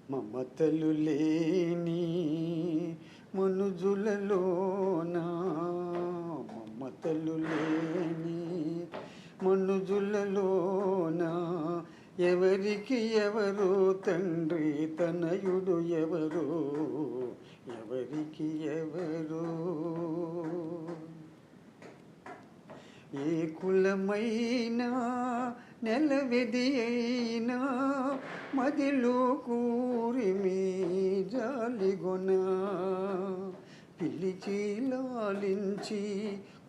మమతలు లేని మనుజులలోన మమతలు లేని మనుజులలోన ఎవరికి ఎవరు తండ్రి తనయుడు ఎవరు ఎవరికి ఎవరు ఏ కులమైనా నెలవెది అయినా మదిలో కూరిమి జాలిగొన పిలిచి లాలించి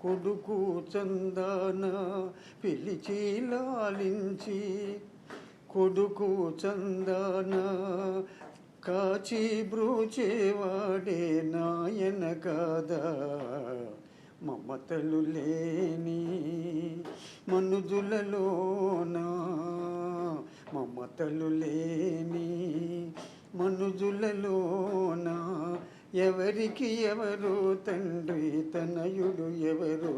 కొడుకు చందాన పిలిచి లాలించి కొడుకు చందాన కాచి బ్రూచేవాడే నాయన కాదా మమతలు లేని మనుజులలోన మమతలు లేని మనుజులలోన ఎవరికి ఎవరు తండ్రి తనయుడు ఎవరు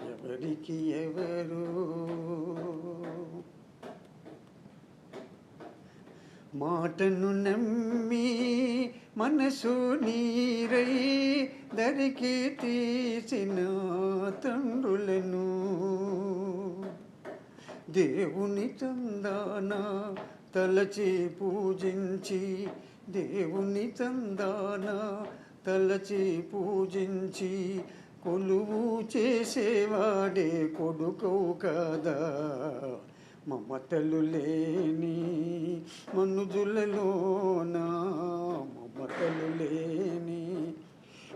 ఎవరికి ఎవరు మాటను నమ్మి మనసు నీరై దరికి తీసిన తండ్రులను దేవుని చందాన తలచి పూజించి దేవుని చందాన తలచి పూజించి కొలువు చేసేవాడే కొడుకు కదా మమతలు లేని మనుజులలోన మమతలు లేని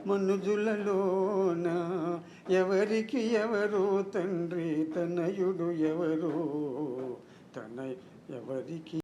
మనుజులలోన ఎవరికి ఎవరు తండ్రి తనయుడు ఎవరు ఎవరికి